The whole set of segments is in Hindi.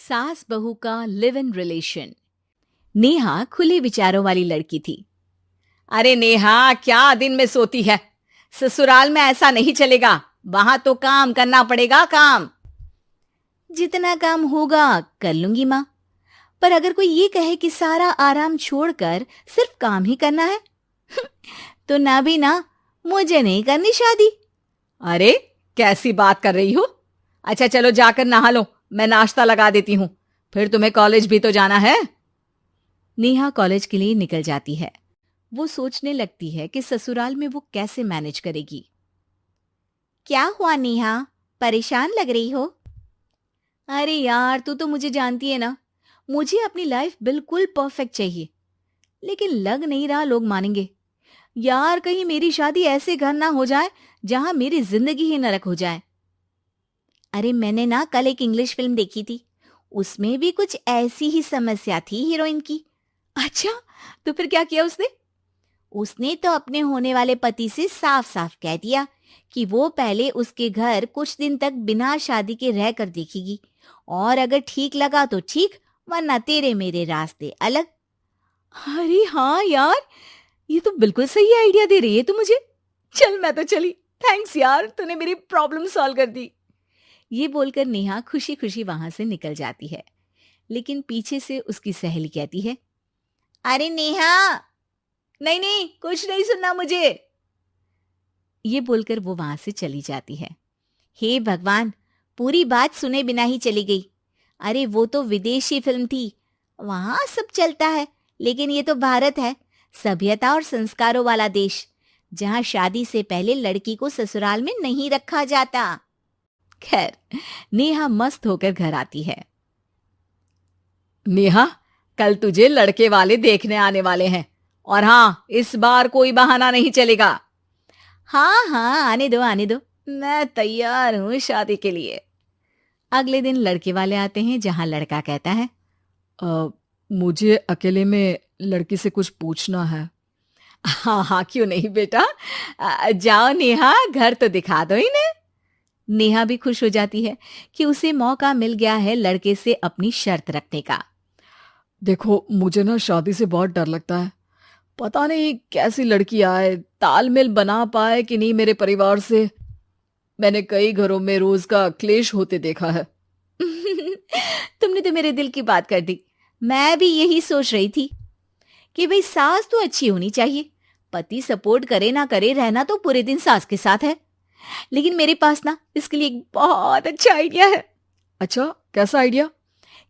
सास बहू का लिव इन रिलेशन। नेहा खुले विचारों वाली लड़की थी। अरे नेहा, क्या दिन में सोती है? ससुराल में ऐसा नहीं चलेगा, वहां तो काम करना पड़ेगा। काम जितना काम होगा कर लूंगी माँ, पर अगर कोई ये कहे कि सारा आराम छोड़कर सिर्फ काम ही करना है तो ना भी ना, मुझे नहीं करनी शादी। अरे कैसी बात कर रही हो? अच्छा चलो जाकर नहा लो, मैं नाश्ता लगा देती हूँ, फिर तुम्हें कॉलेज भी तो जाना है। नेहा कॉलेज के लिए निकल जाती है। वो सोचने लगती है कि ससुराल में वो कैसे मैनेज करेगी। क्या हुआ नेहा, परेशान लग रही हो? अरे यार, तू तो मुझे जानती है ना, मुझे अपनी लाइफ बिल्कुल परफेक्ट चाहिए, लेकिन लग नहीं रहा लोग मानेंगे। यार कहीं मेरी शादी ऐसे घर ना हो जाए जहां मेरी जिंदगी ही नरक हो जाए। अरे मैंने ना कल एक इंग्लिश फिल्म देखी थी, उसमें भी कुछ ऐसी ही समस्या थी हीरोइन की। अच्छा, तो फिर क्या किया उसने? उसने तो अपने होने वाले पति से साफ साफ कह दिया कि वो पहले उसके घर कुछ दिन तक बिना शादी के रह कर देखेगी, और अगर ठीक लगा तो ठीक, वरना तेरे मेरे रास्ते अलग। अरे हाँ यार, ये तो बिल्कुल सही आइडिया दे रही है तू मुझे। चल मैं तो चली, थैंक्स यार, तूने मेरी प्रॉब्लम सॉल्व कर दी। ये बोलकर नेहा खुशी खुशी वहां से निकल जाती है, लेकिन पीछे से उसकी सहेली कहती है, अरे नेहा, नहीं नहीं, कुछ नहीं सुनना मुझे। ये बोलकर वो वहां से चली जाती है। हे भगवान, पूरी बात सुने बिना ही चली गई। अरे वो तो विदेशी फिल्म थी, वहां सब चलता है, लेकिन ये तो भारत है, सभ्यता और संस्कारों वाला देश, जहां शादी से पहले लड़की को ससुराल में नहीं रखा जाता। खैर, नेहा मस्त होकर घर आती है। नेहा, कल तुझे लड़के वाले देखने आने वाले हैं, और हाँ, इस बार कोई बहाना नहीं चलेगा। हाँ हाँ, आने दो आने दो, मैं तैयार हूं शादी के लिए। अगले दिन लड़के वाले आते हैं, जहां लड़का कहता है, मुझे अकेले में लड़की से कुछ पूछना है। हाँ हाँ, क्यों नहीं बेटा, जाओ नेहा, घर तो दिखा दो इन्हें। नेहा भी खुश हो जाती है कि उसे मौका मिल गया है लड़के से अपनी शर्त रखने का। देखो, मुझे ना शादी से बहुत डर लगता है, पता नहीं कैसी लड़की आए, तालमेल बना पाए कि नहीं मेरे परिवार से। मैंने कई घरों में रोज का क्लेश होते देखा है। तुमने तो मेरे दिल की बात कर दी। मैं भी यही सोच रही थी कि भाई सास तो अच्छी होनी चाहिए, पति सपोर्ट करे ना करे, रहना तो पूरे दिन सास के साथ है। लेकिन मेरे पास ना इसके लिए एक बहुत अच्छा आइडिया है। अच्छा, कैसा आइडिया?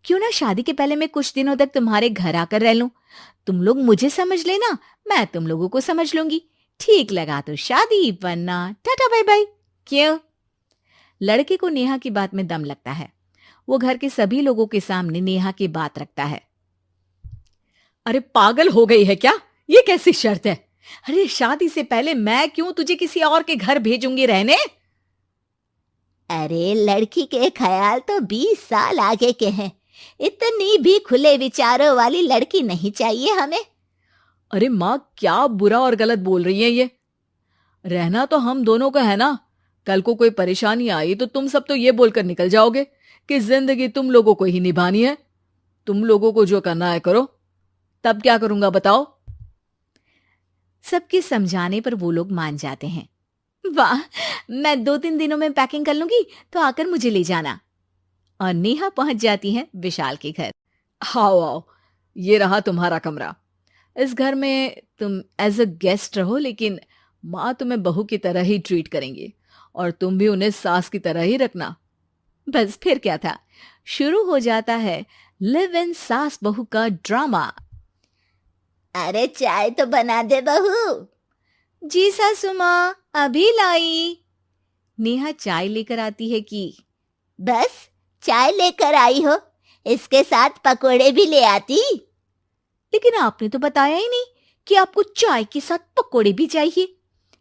क्यों ना शादी के पहले मैं कुछ दिनों तक तुम्हारे घर आकर रह लूं, तुम लोग मुझे समझ लेना, मैं तुम लोगों को समझ लूंगी। ठीक लगा तो शादी, वरना टाटा बाय बाय। क्यों? लड़के को नेहा की बात में दम लगता है। वो घर के सभी लोगों के सामने नेहा की बात रखता है। अरे पागल हो गई है क्या? ये कैसी शर्त है? अरे शादी से पहले मैं क्यों तुझे किसी और के घर भेजूंगी रहने? अरे लड़की के ख्याल तो 20 साल आगे के हैं, इतनी भी खुले विचारों वाली लड़की नहीं चाहिए हमें। अरे माँ, क्या बुरा और गलत बोल रही है ये? रहना तो हम दोनों का है ना, कल को कोई परेशानी आई तो तुम सब तो ये बोलकर निकल जाओगे कि जिंदगी तुम लोगों को ही निभानी है, तुम लोगों को जो करना है करो। तब क्या करूंगा बताओ? सबके समझाने पर वो लोग मान जाते हैं। वाह, मैं 2-3 दिनों में पैकिंग कर लूंगी, तो आकर मुझे ले जाना। और नेहा पहुंच जाती है विशाल के घर। आओ आओ, ये रहा तुम्हारा कमरा। इस घर में तुम एज अ गेस्ट रहो, लेकिन माँ तुम्हें बहू की तरह ही ट्रीट करेंगी, और तुम भी उन्हें सास की तरह ही रखना। बस फिर क्या था, शुरू हो जाता है लिव इन सास बहू का ड्रामा। अरे चाय तो बना दे बहू। जी सासू माँ, अभी लाई। नेहा चाय लेकर आती है कि बस चाय लेकर आई हो, इसके साथ पकोड़े भी ले आती। लेकिन आपने तो बताया ही नहीं कि आपको चाय के साथ पकोड़े भी चाहिए।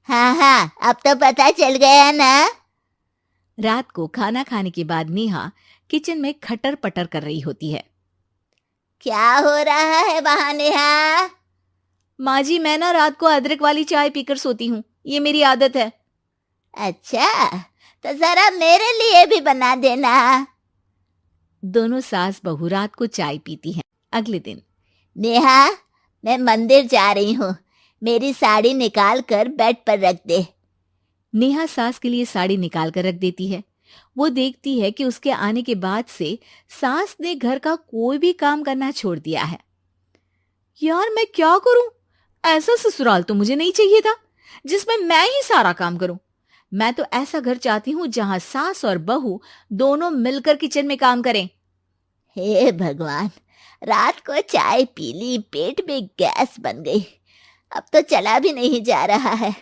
हाँ हाँ, अब तो पता चल गया ना। रात को खाना खाने के बाद नेहा किचन में खटर पटर कर रही होती है। क्या हो रहा है वहां नेहा? माँ जी, मैं ना रात को अदरक वाली चाय पीकर सोती हूँ, ये मेरी आदत है। अच्छा, तो जरा मेरे लिए भी बना देना। दोनों सास बहू रात को चाय पीती हैं। अगले दिन, नेहा, मैं मंदिर जा रही हूँ, मेरी साड़ी निकाल कर बेड पर रख दे। नेहा सास के लिए साड़ी निकाल कर रख देती है। वो देखती है कि उसके आने के बाद से सास ने घर का कोई भी काम करना छोड़ दिया है। यार मैं क्या करूं? ऐसा ससुराल तो मुझे नहीं चाहिए था जिसमें मैं ही सारा काम करूं। मैं तो ऐसा घर चाहती हूं जहां सास और बहू दोनों मिलकर किचन में काम करें। हे भगवान, रात को चाय पी ली, पेट में गैस बन गई, अब तो चला भी नहीं जा रहा है।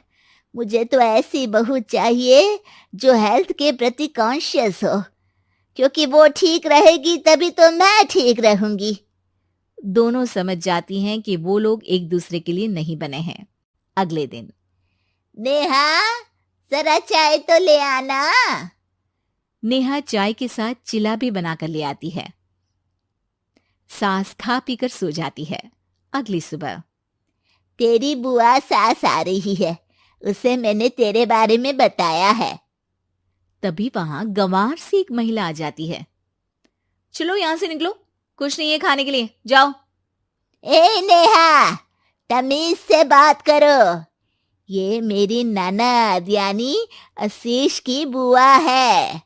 मुझे तो ऐसी बहू चाहिए जो हेल्थ के प्रति कॉन्शियस हो, क्योंकि वो ठीक रहेगी तभी तो मैं ठीक रहूंगी। दोनों समझ जाती हैं कि वो लोग एक दूसरे के लिए नहीं बने हैं। अगले दिन, नेहा, जरा चाय तो ले आना। नेहा चाय के साथ चिला भी बनाकर ले आती है। सास खा पीकर सो जाती है। अगली सुबह, तेरी बुआ सास आ रही है, उसे मैंने तेरे बारे में बताया है। तभी वहां गंवार से एक महिला आ जाती है। चलो यहां से निकलो, कुछ नहीं है खाने के लिए, जाओ। ए नेहा, तमीज से बात करो, ये मेरी ननद यानी आशीष की बुआ है।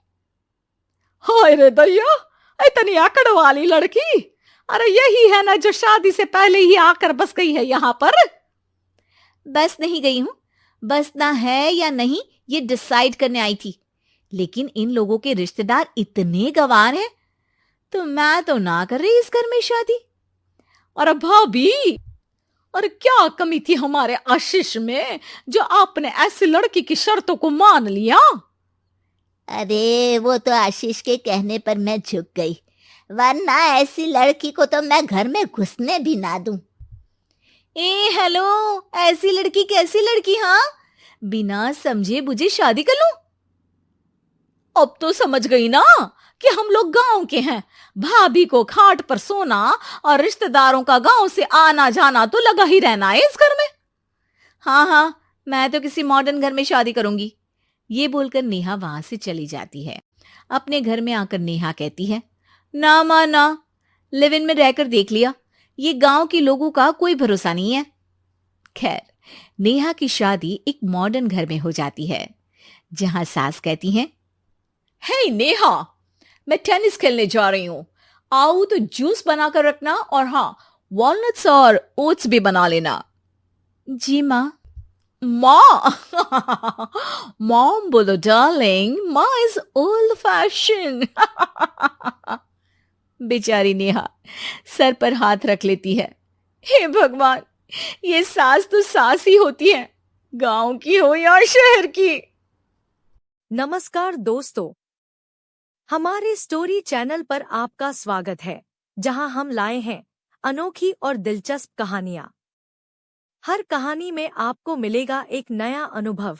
हाय रे दैया, इतनी आकड़ वाली लड़की! अरे यही है ना जो शादी से पहले ही आकर बस गई है यहाँ पर। बस नहीं गई हूं, बसना है या नहीं ये डिसाइड करने आई थी, लेकिन इन लोगों के रिश्तेदार इतने गंवार हैं तो मैं तो ना कर रही इस घर में शादी। और भाभी, और क्या कमी थी हमारे आशीष में जो आपने ऐसी लड़की की शर्तों को मान लिया? अरे वो तो आशीष के कहने पर मैं झुक गई, वरना ऐसी लड़की को तो मैं घर में घुसने भी ना दूं। ए हेलो, ऐसी लड़की कैसी लड़की? हाँ, बिना समझे बुझे शादी कर लूं? अब तो समझ गई ना कि हम लोग गांव के हैं। भाभी को खाट पर सोना और रिश्तेदारों का गांव से आना जाना तो लगा ही रहना है इस घर में। हाँ हाँ, मैं तो किसी मॉडर्न घर में शादी करूंगी। ये बोलकर नेहा वहां से चली जाती है। अपने घर में आकर नेहा कहती है, ना मां ना, लिव इन में रहकर देख लिया, ये गांव के लोगों का कोई भरोसा नहीं है। खैर, नेहा की शादी एक मॉडर्न घर में हो जाती है जहां सास कहती हैं, हे नेहा, मैं टेनिस खेलने जा रही हूं, आओ तो जूस बनाकर रखना, और हाँ, वॉलनट्स और ओट्स भी बना लेना। जी माँ। माँ मॉम बोलो डार्लिंग, माँ इज ओल्ड फैशन। बेचारी नेहा सर पर हाथ रख लेती है। हे भगवान, ये सास तो सास ही होती है, गांव की हो या शहर की। नमस्कार दोस्तों, हमारे स्टोरी चैनल पर आपका स्वागत है, जहां हम लाए हैं अनोखी और दिलचस्प कहानियां। हर कहानी में आपको मिलेगा एक नया अनुभव,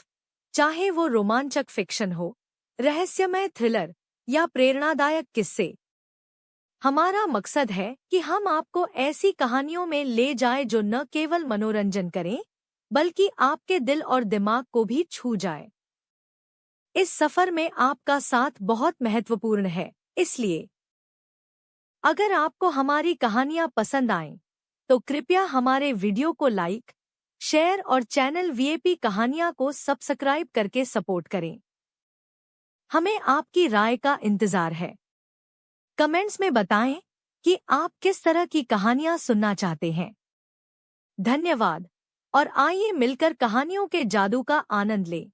चाहे वो रोमांचक फिक्शन हो, रहस्यमय थ्रिलर या प्रेरणादायक किस्से। हमारा मकसद है कि हम आपको ऐसी कहानियों में ले जाएं जो न केवल मनोरंजन करें, बल्कि आपके दिल और दिमाग को भी छू जाए। इस सफर में आपका साथ बहुत महत्वपूर्ण है, इसलिए अगर आपको हमारी कहानियां पसंद आएं, तो कृपया हमारे वीडियो को लाइक, शेयर और चैनल वीएपी कहानियां को सब्सक्राइब करके सपोर्ट करें। हमें आपकी राय का इंतजार है। कमेंट्स में बताएं कि आप किस तरह की कहानियां सुनना चाहते हैं। धन्यवाद, और आइए मिलकर कहानियों के जादू का आनंद लें।